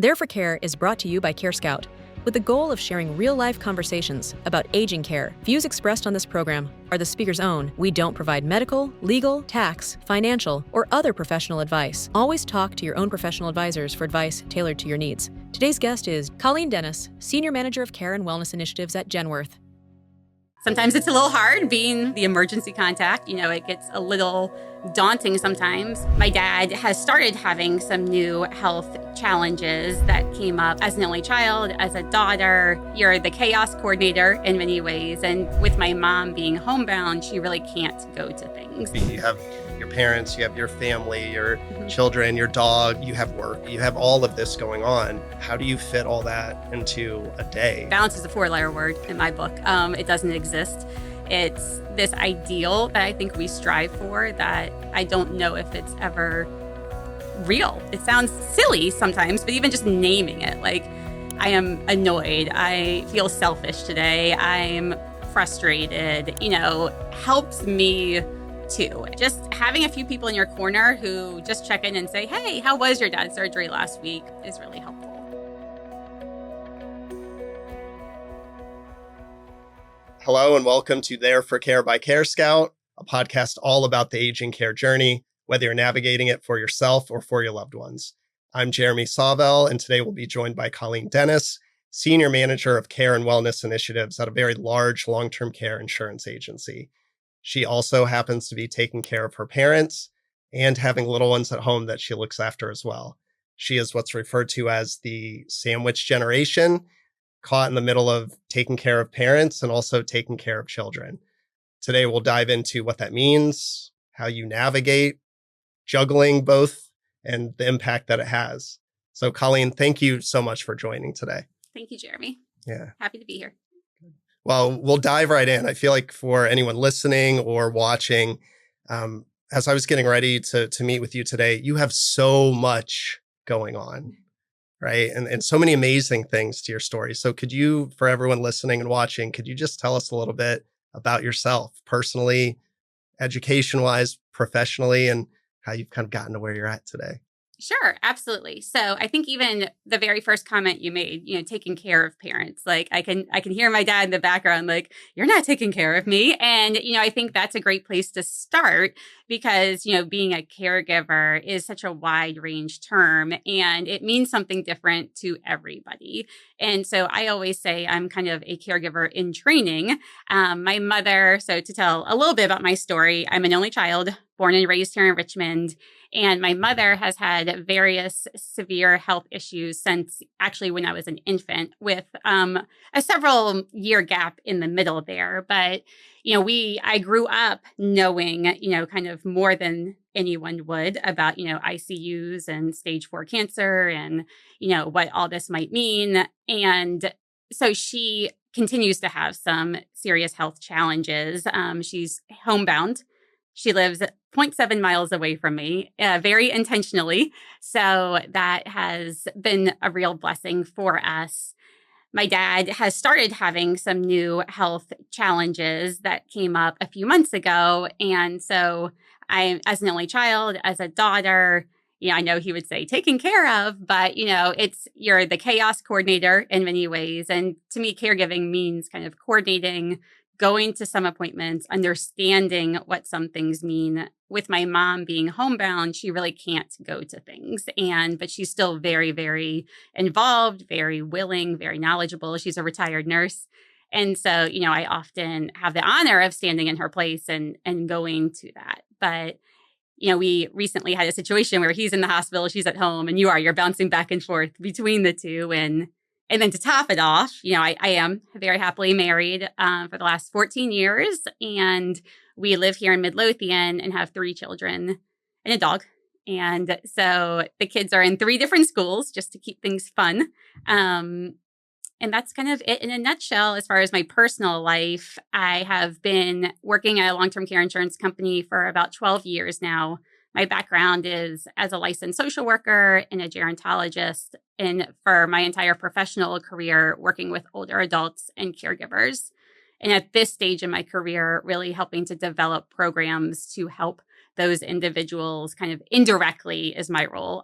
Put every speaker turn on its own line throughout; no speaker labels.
There for Care is brought to you by CareScout, with the goal of sharing real-life conversations about aging care. Views expressed on this program are the speaker's own. We don't provide medical, legal, tax, financial, or other professional advice. Always talk to your own professional advisors for advice tailored to your needs. Today's guest is Colleen Dennis, Senior Manager of Care and Wellness Initiatives at Genworth.
Sometimes it's a little hard being the emergency contact. It gets a little daunting sometimes. My dad has started having some new health challenges that came up as an only child, as a daughter. You're the chaos coordinator in many ways. And with my mom being homebound, she really can't go to things.
You have your parents, you have your family, your children, your dog, you have work, you have all of this going on. How do you fit all that into a day?
Balance is a 4-letter word in my book. It doesn't exist. It's this ideal that I think we strive for that I don't know if it's ever real. It sounds silly sometimes, but even just naming it, like I am annoyed, I feel selfish today, I'm frustrated, helps me too. Just having a few people in your corner who just check in and say, hey, how was your dad's surgery last week is really helpful.
Hello and welcome to There for Care by CareScout, a podcast all about the aging care journey, whether you're navigating it for yourself or for your loved ones. I'm Jeremy Sawvel, and today we'll be joined by Colleen Dennis, Senior Manager of Care and Wellness Initiatives at a very large long-term care insurance agency. She also happens to be taking care of her parents and having little ones at home that she looks after as well. She is what's referred to as the sandwich generation, caught in the middle of taking care of parents and also taking care of children. Today, we'll dive into what that means, how you navigate juggling both, and the impact that it has. So, Colleen, thank you so much for joining today.
Thank you, Jeremy.
Yeah.
Happy to be here.
Well, we'll dive right in. I feel like for anyone listening or watching, as I was getting ready to meet with you today, you have so much going on, right? And so many amazing things to your story. So could you, for everyone listening and watching, could you just tell us a little bit about yourself, personally, education-wise, professionally, and how you've kind of gotten to where you're at today?
Sure, absolutely. So I think even the very first comment you made, taking care of parents, like I can hear my dad in the background, like, you're not taking care of me. And, I think that's a great place to start because, being a caregiver is such a wide range term and it means something different to everybody. And so I always say I'm kind of a caregiver in training. My mother, so to tell a little bit about my story, I'm an only child, born and raised here in Richmond. And my mother has had various severe health issues since actually when I was an infant with a several year gap in the middle there. But, I grew up knowing, kind of more than anyone would about, ICUs and stage 4 cancer and, what all this might mean. And so she continues to have some serious health challenges. She's homebound. She lives 0.7 miles away from me, very intentionally. So that has been a real blessing for us. My dad has started having some new health challenges that came up a few months ago. And so as an only child, as a daughter, I know he would say taken care of, but, you're the chaos coordinator in many ways. And to me, caregiving means kind of coordinating, going to some appointments, understanding what some things mean. With my mom being homebound, she really can't go to things. But she's still very, very involved, very willing, very knowledgeable. She's a retired nurse. And so, I often have the honor of standing in her place and going to that. But, we recently had a situation where he's in the hospital, she's at home, and you're bouncing back and forth between the two. And then to top it off, I am very happily married for the last 14 years. And we live here in Midlothian and have 3 children and a dog. And so the kids are in 3 different schools just to keep things fun. And that's kind of it in a nutshell. As far as my personal life, I have been working at a long-term care insurance company for about 12 years now. My background is as a licensed social worker and a gerontologist, and for my entire professional career, working with older adults and caregivers. And at this stage in my career, really helping to develop programs to help those individuals kind of indirectly is my role,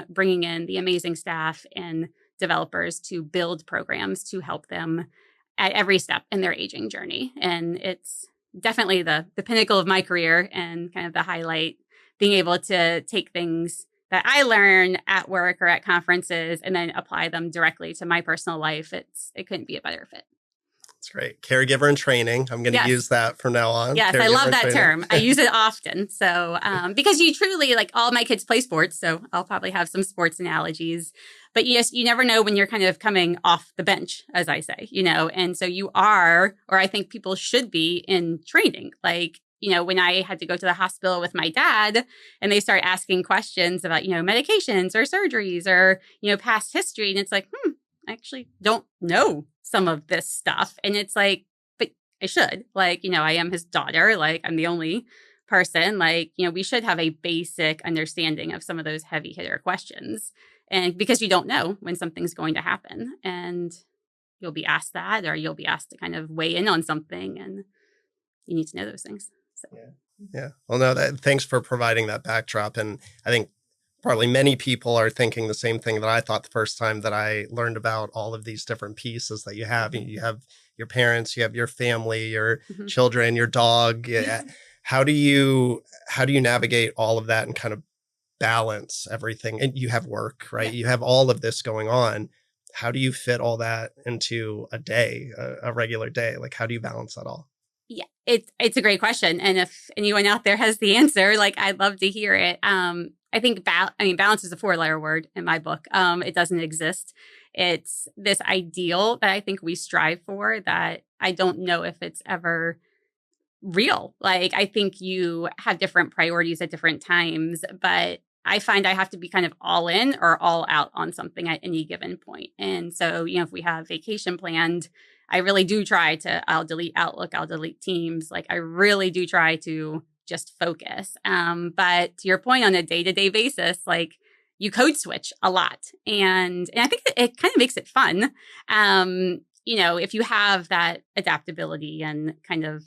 bringing in the amazing staff and developers to build programs to help them at every step in their aging journey. And it's definitely the pinnacle of my career and kind of the highlight, being able to take things that I learn at work or at conferences and then apply them directly to my personal life. It couldn't be a better fit.
That's great. Caregiver in training. I'm going to use that from now on.
Yes,
Caregiver
I love that
training.
term. I use it often. So, because you truly, like, all my kids play sports, so I'll probably have some sports analogies. But yes, you never know when you're kind of coming off the bench, as I say, and so you are, or I think people should be in training. Like, when I had to go to the hospital with my dad and they start asking questions about, medications or surgeries or, past history. And it's like, I actually don't know some of this stuff. And it's like, but I should. Like, I am his daughter. Like, I'm the only person. Like, we should have a basic understanding of some of those heavy hitter questions. And because you don't know when something's going to happen. And you'll be asked that, or you'll be asked to kind of weigh in on something. And you need to know those things. So.
Yeah. Well, no, thanks for providing that backdrop. And I think probably many people are thinking the same thing that I thought the first time that I learned about all of these different pieces that you have. You have your parents, you have your family, your children, your dog. How do you navigate all of that and kind of balance everything? And you have work, right? You have all of this going on. How do you fit all that into a day, a regular day? Like, how do you balance that all?
Yeah, it's a great question. And if anyone out there has the answer, like, I'd love to hear it. I think balance is a 4-letter word in my book. It doesn't exist. It's this ideal that I think we strive for that I don't know if it's ever real. Like, I think you have different priorities at different times, but I find I have to be kind of all in or all out on something at any given point. And so, if we have vacation planned, I really do try I'll delete Outlook, I'll delete Teams. Like, I really do try to just focus. But to your point, on a day-to-day basis, like, you code switch a lot. And I think it kind of makes it fun. If you have that adaptability and kind of,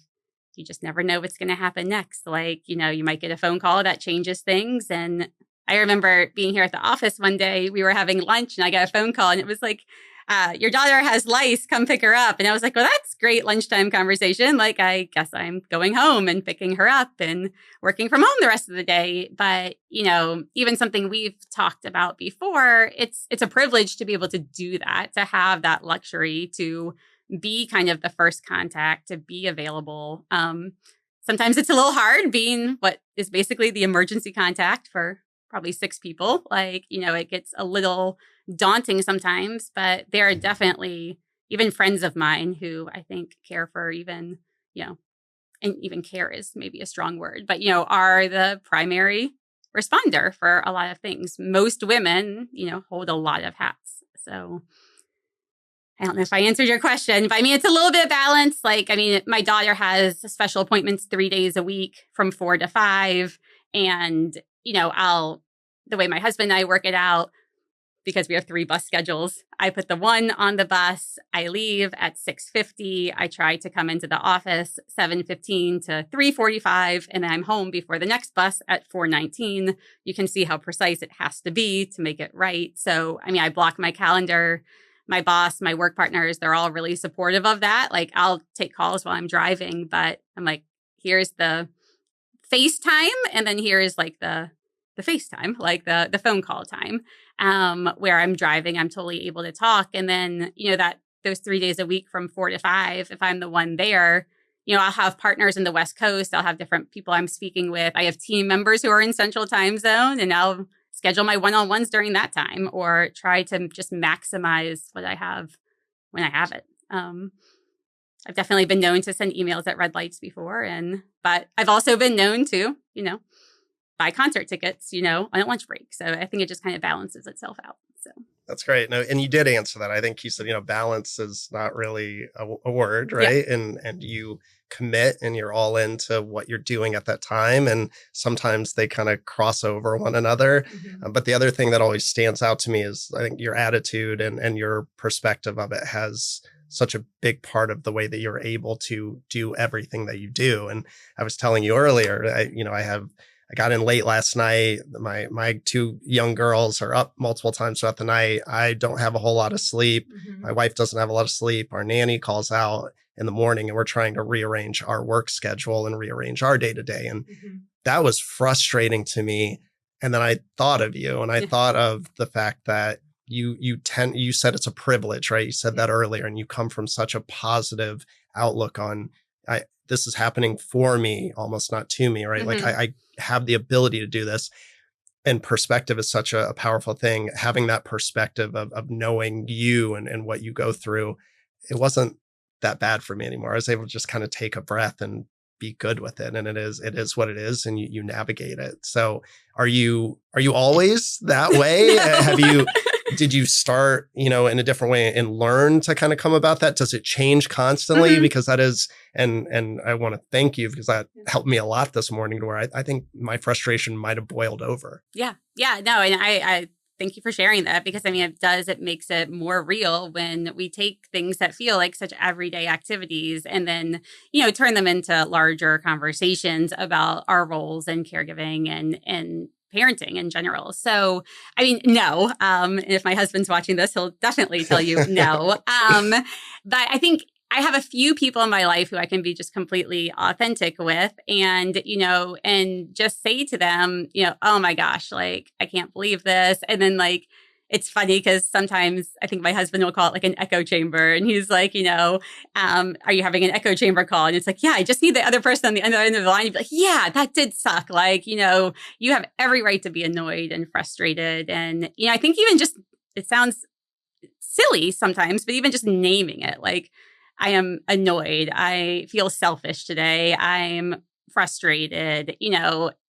you just never know what's going to happen next. Like, you might get a phone call that changes things. And I remember being here at the office one day, we were having lunch and I got a phone call and it was like, your daughter has lice, come pick her up. And I was like, well, that's great lunchtime conversation. Like, I guess I'm going home and picking her up and working from home the rest of the day. But, even something we've talked about before, it's a privilege to be able to do that, to have that luxury, to be kind of the first contact, to be available. Sometimes it's a little hard being what is basically the emergency contact for probably 6 people. Like, it gets a little daunting sometimes, but there are definitely even friends of mine who I think care for even, and even care is maybe a strong word, but, are the primary responder for a lot of things. Most women, hold a lot of hats. So I don't know if I answered your question, but it's a little bit balanced. Like, my daughter has special appointments 3 days a week from 4 to 5. And, the way my husband and I work it out, because we have 3 bus schedules, I put the one on the bus. I leave at 6:50. I try to come into the office 7:15 to 3:45, and then I'm home before the next bus at 4:19. You can see how precise it has to be to make it right. So, I block my calendar. My boss, my work partners, they're all really supportive of that. Like, I'll take calls while I'm driving, but I'm like, here's the FaceTime, and then here's like the FaceTime, like the phone call time, where I'm driving, I'm totally able to talk. And then, that those 3 days a week from 4 to 5, if I'm the one there, I'll have partners in the West Coast. I'll have different people I'm speaking with. I have team members who are in Central Time Zone, and I'll schedule my one-on-ones during that time, or try to just maximize what I have when I have it. I've definitely been known to send emails at red lights before, but I've also been known to, buy concert tickets, on a lunch break. So I think it just kind of balances itself out. So
that's great. No, and you did answer that. I think you said, balance is not really a word, right? Yeah. And you commit and you're all into what you're doing at that time. And sometimes they kind of cross over one another. Mm-hmm. But the other thing that always stands out to me is, I think, your attitude and your perspective of it has such a big part of the way that you're able to do everything that you do. And I was telling you earlier, I I got in late last night. My two young girls are up multiple times throughout the night. I don't have a whole lot of sleep. My wife doesn't have a lot of sleep. Our nanny calls out in the morning, and we're trying to rearrange our work schedule and rearrange our day to day. And that was frustrating to me. And then I thought of you, and I thought of the fact that you said it's a privilege, right? You said that earlier, and you come from such a positive outlook on, this is happening for me, almost not to me, right? Like I have the ability to do this. And perspective is such a powerful thing. Having that perspective of knowing you and what you go through, it wasn't that bad for me anymore. I was able to just kind of take a breath and be good with it. And it is what it is. And you navigate it. So are you always that way? Did you start, in a different way and learn to kind of come about that? Does it change constantly? Because that is, and I want to thank you because that helped me a lot this morning to where I think my frustration might have boiled over.
Yeah. No. And I thank you for sharing that because it makes it more real when we take things that feel like such everyday activities and then, turn them into larger conversations about our roles in caregiving and parenting in general. So, no. If my husband's watching this, he'll definitely tell you no. But I think I have a few people in my life who I can be just completely authentic with and, and just say to them, oh my gosh, like, I can't believe this. And then it's funny because sometimes I think my husband will call it like an echo chamber. And he's like, are you having an echo chamber call? And it's like, yeah, I just need the other person on the other end of the line to be like, yeah, that did suck. Like, you have every right to be annoyed and frustrated. And, I think even just, it sounds silly sometimes, but even just naming it, like, I am annoyed. I feel selfish today. I'm frustrated,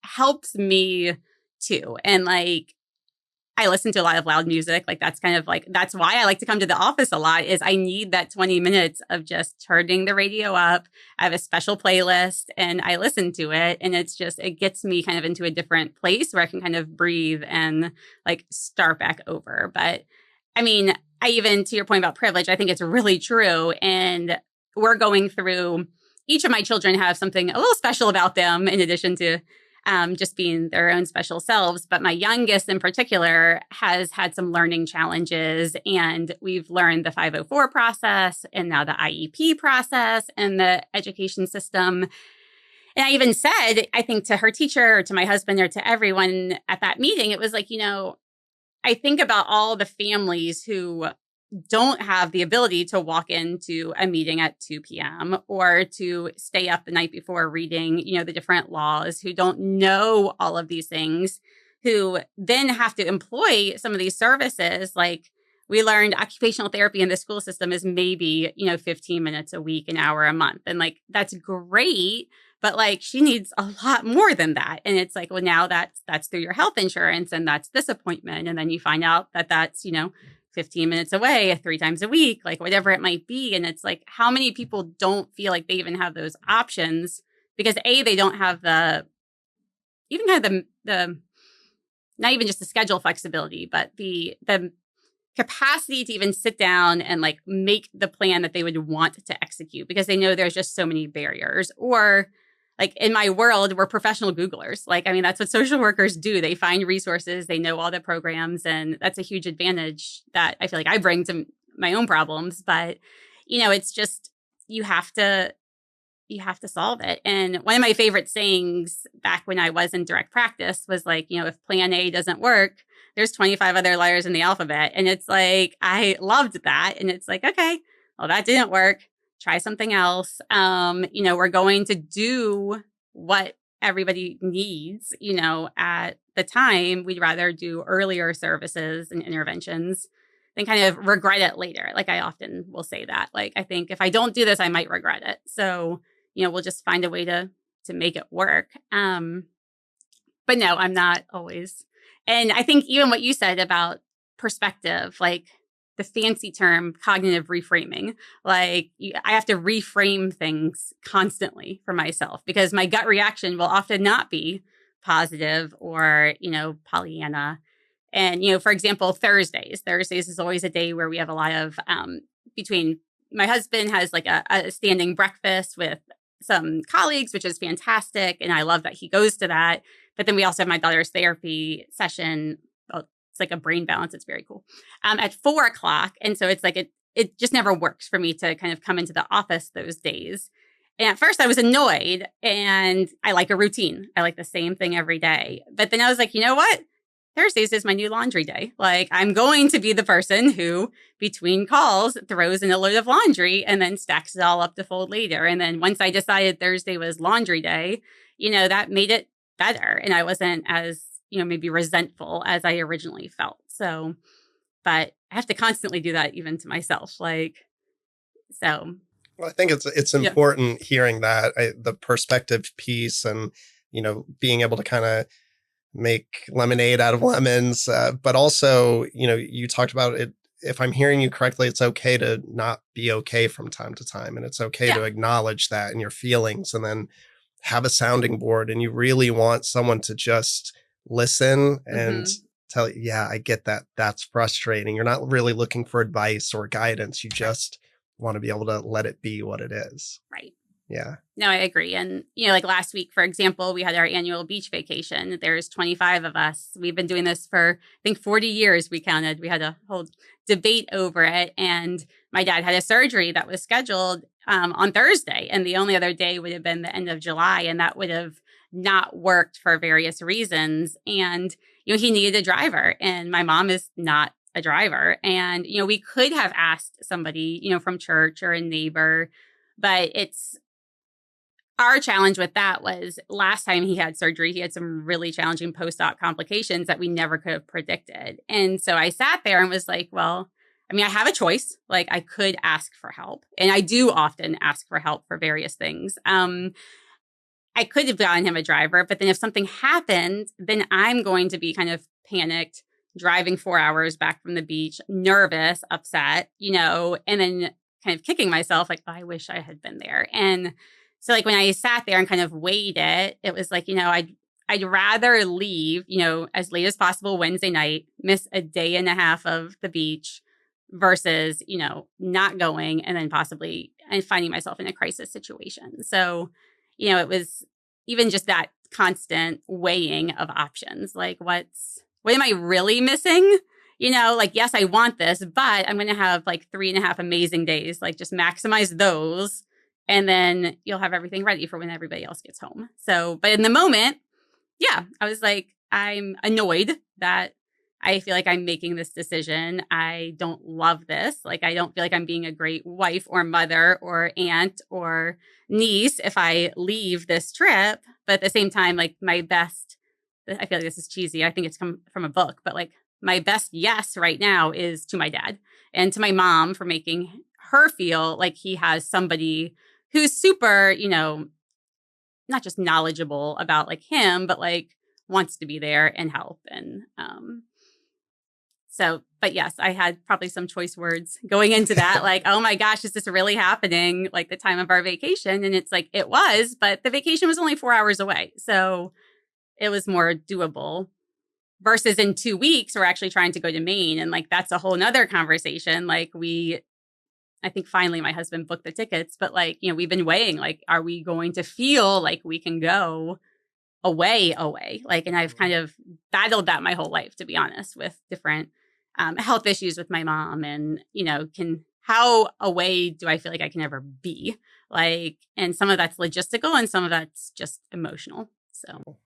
helps me too. And I listen to a lot of loud music. That's that's why I like to come to the office a lot is I need that 20 minutes of just turning the radio up. I have a special playlist and I listen to it. And it gets me kind of into a different place where I can kind of breathe and start back over. But I even, to your point about privilege, I think it's really true. And we're going through, each of my children have something a little special about them in addition to just being their own special selves. But my youngest in particular has had some learning challenges. And we've learned the 504 process and now the IEP process and the education system. And I even said, I think to her teacher or to my husband or to everyone at that meeting, it was I think about all the families who don't have the ability to walk into a meeting at 2 p.m. or to stay up the night before reading, the different laws, who don't know all of these things, who then have to employ some of these services. We learned occupational therapy in the school system is maybe, 15 minutes a week, an hour a month. And that's great. But she needs a lot more than that. And it's well, now that's through your health insurance and that's this appointment. And then you find out that that's, 15 minutes away 3 times a week, whatever it might be. And it's how many people don't feel like they even have those options because they don't have the not even just the schedule flexibility, but the capacity to even sit down and make the plan that they would want to execute because they know there's just so many barriers. Or in my world, we're professional Googlers. That's what social workers do. They find resources, they know all the programs, and that's a huge advantage that I feel like I bring to my own problems. But, it's just, you have to solve it. And one of my favorite sayings back when I was in direct practice was if plan A doesn't work, there's 25 other letters in the alphabet. And it's I loved that. And it's okay, well, that didn't work. Try something else. We're going to do what everybody needs, at the time. We'd rather do earlier services and interventions than kind of regret it later. I often will say that. I think if I don't do this, I might regret it. So, we'll just find a way to make it work. But no, I'm not always. And I think even what you said about perspective, the fancy term cognitive reframing, I have to reframe things constantly for myself because my gut reaction will often not be positive or, Pollyanna. And, for example, Thursdays is always a day where we have a lot of, between my husband has a standing breakfast with some colleagues, which is fantastic. And I love that he goes to that. But then we also have my daughter's therapy session. It's like a brain balance. It's very cool. At 4:00. And so it's like, it just never works for me to kind of come into the office those days. And at first I was annoyed, and I like a routine. I like the same thing every day. But then I was like, you know what? Thursdays is my new laundry day. Like, I'm going to be the person who, between calls, throws in a load of laundry and then stacks it all up to fold later. And then once I decided Thursday was laundry day, that made it better. And I wasn't as, maybe resentful as I originally felt. So, but I have to constantly do that even to myself. So.
Well, I think it's important hearing that, the perspective piece, and, being able to kind of make lemonade out of lemons. But also, you talked about it. If I'm hearing you correctly, it's okay to not be okay from time to time. And it's okay to acknowledge that in your feelings, and then have a sounding board. And you really want someone to just listen and tell you, yeah, I get that. That's frustrating. You're not really looking for advice or guidance. You just want to be able to let it be what it is.
Right.
Yeah.
No, I agree. And, like last week, for example, we had our annual beach vacation. There's 25 of us. We've been doing this for, I think, 40 years, we counted. We had a whole debate over it. And my dad had a surgery that was scheduled on Thursday. And the only other day would have been the end of July. And that would have not worked for various reasons. And, he needed a driver. And my mom is not a driver. And, we could have asked somebody, from church or a neighbor, but our challenge with that was last time he had surgery, he had some really challenging post-op complications that we never could have predicted. And so I sat there and was like, well, I have a choice. Like, I could ask for help. And I do often ask for help for various things. I could have gotten him a driver, but then if something happened, then I'm going to be kind of panicked, driving 4 hours back from the beach, nervous, upset, and then kind of kicking myself like, oh, I wish I had been there. And so when I sat there and kind of weighed it, it was like, I'd rather leave, as late as possible Wednesday night, miss a day and a half of the beach versus, not going and then possibly and finding myself in a crisis situation. So, it was even just that constant weighing of options. Like, what am I really missing? Yes, I want this, but I'm going to have 3.5 amazing days. Just maximize those. And then you'll have everything ready for when everybody else gets home. So, but in the moment, I was like, I'm annoyed that I feel like I'm making this decision. I don't love this. I don't feel like I'm being a great wife or mother or aunt or niece if I leave this trip. But at the same time, my best, I feel like this is cheesy. I think it's come from a book, but my best yes right now is to my dad and to my mom for making her feel like he has somebody who's super, not just knowledgeable about him, but wants to be there and help. And but yes, I had probably some choice words going into that. Oh my gosh, is this really happening? The time of our vacation. And it's it was, but the vacation was only 4 hours away. So it was more doable versus in 2 weeks, we're actually trying to go to Maine. And that's a whole nother conversation. I think finally my husband booked the tickets, but we've been weighing, are we going to feel like we can go away? And I've kind of battled that my whole life, to be honest, with different health issues with my mom. And, how away do I feel like I can ever be? And some of that's logistical and some of that's just emotional. So.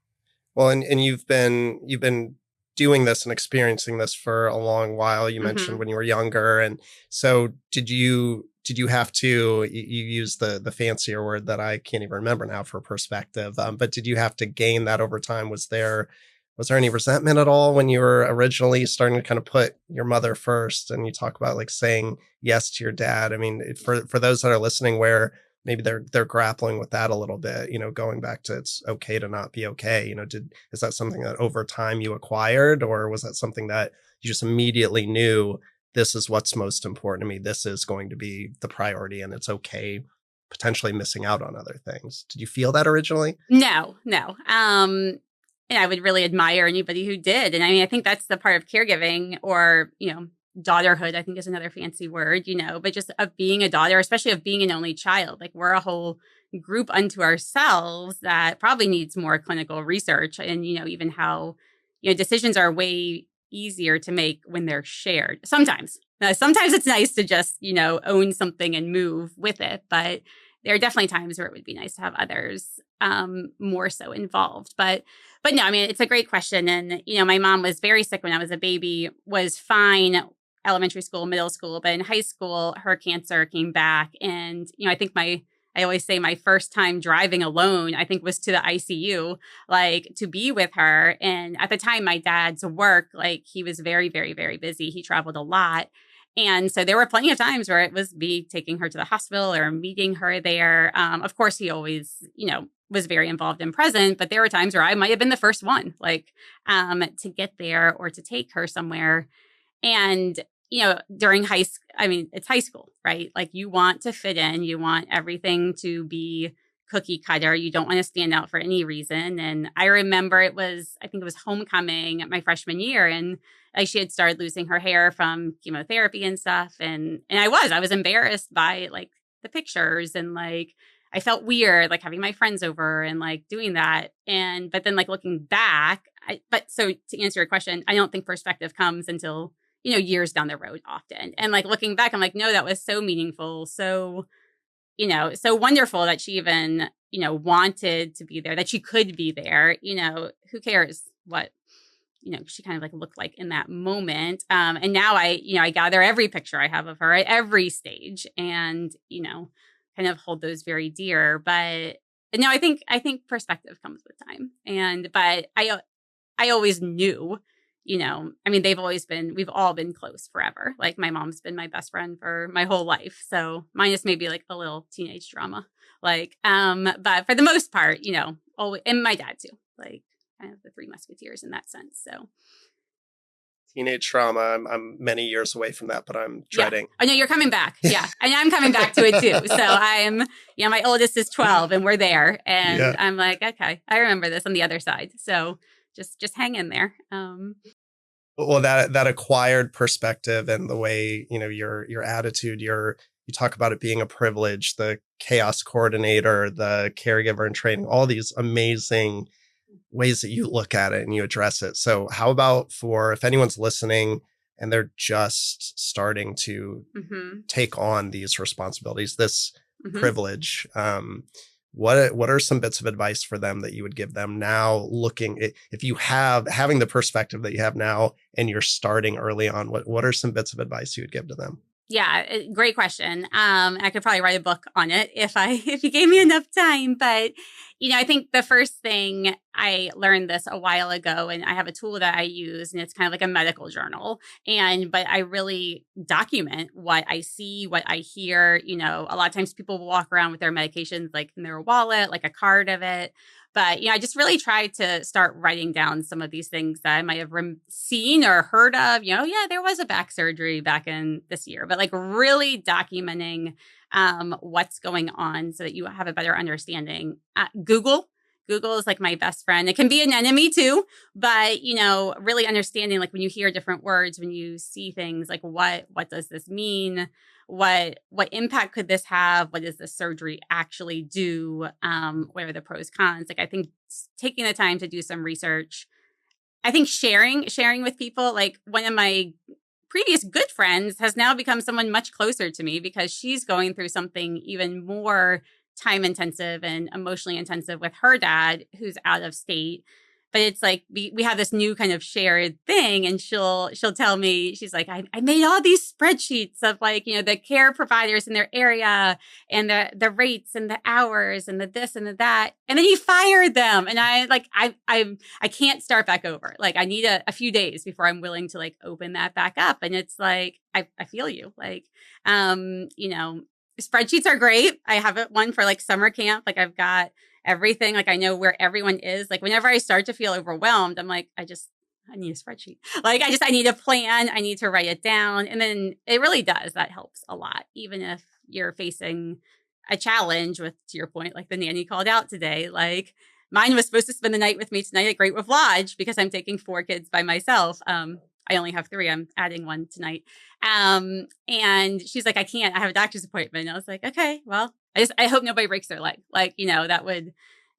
Well, and you've been doing this and experiencing this for a long while. You mentioned when you were younger. And so did you have to, you use the fancier word that I can't even remember now for perspective, but did you have to gain that over time? Was there any resentment at all when you were originally starting to kind of put your mother first? And you talk about saying yes to your dad. For those that are listening where maybe they're grappling with that a little bit, going back to it's okay to not be okay. Is that something that over time you acquired, or was that something that you just immediately knew this is what's most important to me? This is going to be the priority, and it's okay potentially missing out on other things. Did you feel that originally?
No. And I would really admire anybody who did. And I think that's the part of caregiving, or, daughterhood, I think is another fancy word, but just of being a daughter, especially of being an only child. We're a whole group unto ourselves that probably needs more clinical research. And, even how, decisions are way easier to make when they're shared. Sometimes it's nice to just, own something and move with it. But there are definitely times where it would be nice to have others more so involved. But no, I mean, it's a great question. And, my mom was very sick when I was a baby, was fine elementary school, middle school, but in high school, her cancer came back. And, I think I always say my first time driving alone, I think, was to the ICU, like to be with her. And at the time, my dad's work, like he was very, very, very busy. He traveled a lot. And so there were plenty of times where it was me taking her to the hospital or meeting her there. Of course, he always, was very involved and present, but there were times where I might have been the first one, like to get there or to take her somewhere. And, during high school, I mean, it's high school, right? Like you want to fit in, you want everything to be cookie cutter. You don't want to stand out for any reason. And I remember I think it was homecoming my freshman year. And like she had started losing her hair from chemotherapy and stuff. And I was embarrassed by like the pictures, and like I felt weird, like having my friends over and like doing that. But then like looking back, so to answer your question, I don't think perspective comes until, years down the road often. And like looking back, I'm like, no, that was so meaningful. So, so wonderful that she even, wanted to be there, that she could be there. Who cares what, she kind of like looked like in that moment. And now I gather every picture I have of her at every stage and, kind of hold those very dear. But no, I think perspective comes with time. But I always knew, I mean, we've all been close forever. Like my mom's been my best friend for my whole life. So minus maybe like a little teenage drama, like, but for the most part, always, and my dad too, like kind of the Three Musketeers in that sense. So
teenage trauma, I'm many years away from that, but I'm dreading.
Yeah. Oh no, you're coming back. Yeah. And I'm coming back to it too. So my oldest is 12 and we're there. And I'm like, okay, I remember this on the other side. So just hang in there.
Well, that acquired perspective and the way, your attitude, you talk about it being a privilege, the chaos coordinator, the caregiver in training, all these amazing ways that you look at it and you address it. So how about if anyone's listening and they're just starting to take on these responsibilities, this privilege, what are some bits of advice for them that you would give them now, if you having the perspective that you have now and you're starting early on, what are some bits of advice you would give to them?
Yeah, great question. I could probably write a book on it if you gave me enough time. But, I think the first thing, I learned this a while ago, and I have a tool that I use, and it's kind of like a medical journal. But I really document what I see, what I hear. A lot of times people will walk around with their medications like in their wallet, like a card of it. But, I just really tried to start writing down some of these things that I might have seen or heard of. There was a back surgery back in this year, but like really documenting what's going on so that you have a better understanding. Google is like my best friend. It can be an enemy too, but, really understanding like when you hear different words, when you see things like what does this mean? What impact could this have? What does the surgery actually do? What are the pros, cons? Like, I think taking the time to do some research, I think sharing with people, like one of my previous good friends has now become someone much closer to me because she's going through something even more time intensive and emotionally intensive with her dad who's out of state. But it's like we have this new kind of shared thing, and she'll tell me, she's like, I made all these spreadsheets of like, the care providers in their area and the rates and the hours and the this and the that. And then he fired them. And I can't start back over. Like I need a few days before I'm willing to like open that back up. And it's like, I feel you. Like, spreadsheets are great. I have one for like summer camp. Like I've got everything. Like I know where everyone is. Like whenever I start to feel overwhelmed, I'm like, I need a spreadsheet. Like I need a plan. I need to write it down. And then it really does. That helps a lot. Even if you're facing a challenge with, to your point, like the nanny called out today, like mine was supposed to spend the night with me tonight at Great Wolf Lodge because I'm taking 4 kids by myself. I only have 3. I'm adding one tonight. And she's like, I can't. I have a doctor's appointment. And I was like, okay, well, I hope nobody breaks their leg. Like, that would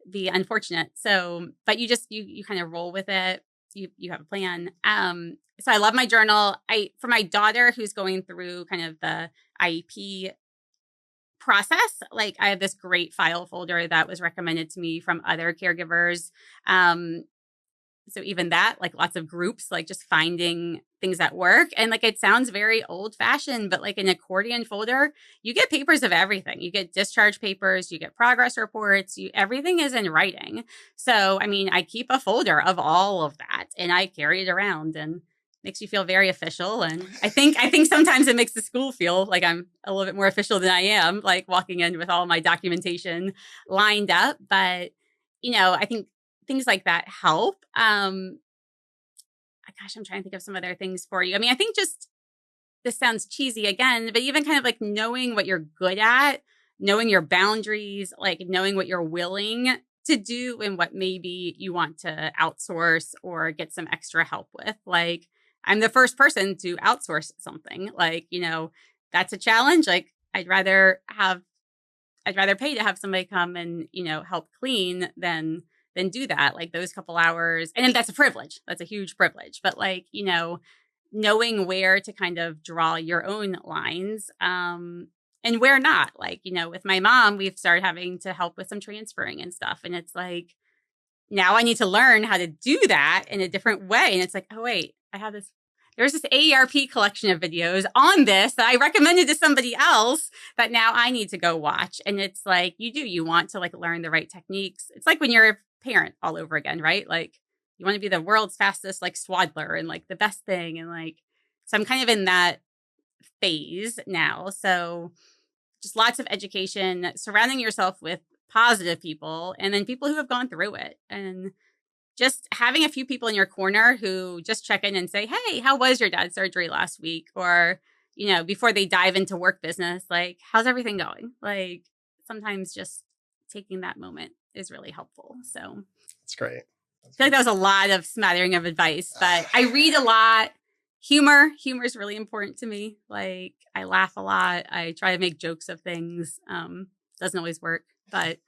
be unfortunate. So, but you kind of roll with it. You have a plan. So I love my journal. For my daughter who's going through kind of the IEP process, like I have this great file folder that was recommended to me from other caregivers. So even that, like lots of groups, like just finding things that work. And like, it sounds very old fashioned, but like an accordion folder, you get papers of everything. You get discharge papers, you get progress reports, everything is in writing. So, I mean, I keep a folder of all of that and I carry it around and makes you feel very official. And I think sometimes it makes the school feel like I'm a little bit more official than I am, like walking in with all my documentation lined up. But, I think things like that help. I'm trying to think of some other things for you. I mean, I think just, this sounds cheesy again, but even kind of like knowing what you're good at, knowing your boundaries, like knowing what you're willing to do and what maybe you want to outsource or get some extra help with. Like, I'm the first person to outsource something. Like, that's a challenge. Like, I'd rather pay to have somebody come and, help clean than do that, like those couple hours. And then that's a privilege. That's a huge privilege. But like, knowing where to kind of draw your own lines and where not. Like, with my mom, we've started having to help with some transferring and stuff. And it's like, now I need to learn how to do that in a different way. And it's like, oh, wait, there's this AARP collection of videos on this that I recommended to somebody else that now I need to go watch. And it's like, you want to like learn the right techniques. It's like when you're a parent all over again, right? Like you want to be the world's fastest, like swaddler and like the best thing. And like, so I'm kind of in that phase now. So just lots of education, surrounding yourself with positive people and then people who have gone through it. And just having a few people in your corner who just check in and say, hey, how was your dad's surgery last week? Or, before they dive into work business, like, how's everything going? Like, sometimes just taking that moment is really helpful. So
That's great.
I feel like that was a lot of smattering of advice, but I read a lot. Humor is really important to me. Like, I laugh a lot. I try to make jokes of things. Doesn't always work, but,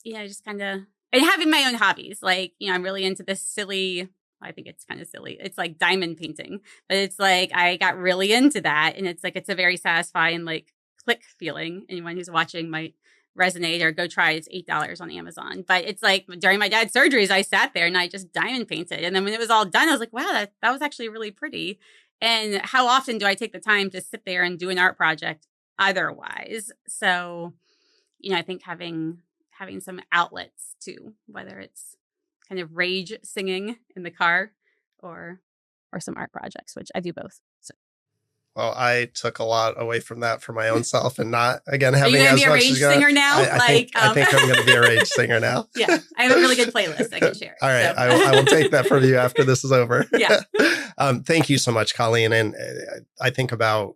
just kind of, and having my own hobbies, like, I'm really into this silly, I think it's kind of silly. It's like diamond painting, but it's like, I got really into that. And it's like, it's a very satisfying, like click feeling. Anyone who's watching might resonate or go try it. It's $8 on Amazon. But it's like during my dad's surgeries, I sat there and I just diamond painted. And then when it was all done, I was like, wow, that was actually really pretty. And how often do I take the time to sit there and do an art project otherwise? So, I think having some outlets too, whether it's kind of rage singing in the car or some art projects, which I do both. So.
Well, I took a lot away from that for my own self and not, again,
Are
having
you going to
as
be a
much
rage
as
singer now?
I think I'm going to be a rage singer now.
Yeah, I have a really good playlist I can share.
All right.
So.
I will take that from you after this is over.
Yeah.
Thank you so much, Colleen. And I think about,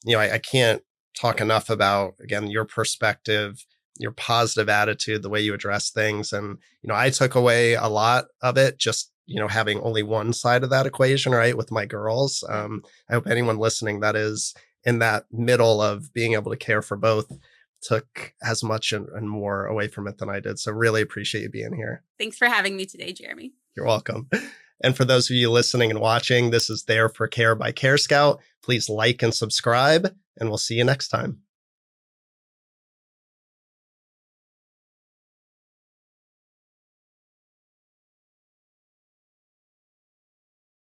I can't talk enough about, again, your perspective, your positive attitude, the way you address things. And, I took away a lot of it, just, having only one side of that equation, right, with my girls. I hope anyone listening that is in that middle of being able to care for both took as much and more away from it than I did. So really appreciate you being here.
Thanks for having me today, Jeremy.
You're welcome. And for those of you listening and watching, this is There for Care by CareScout. Please like and subscribe, and we'll see you next time.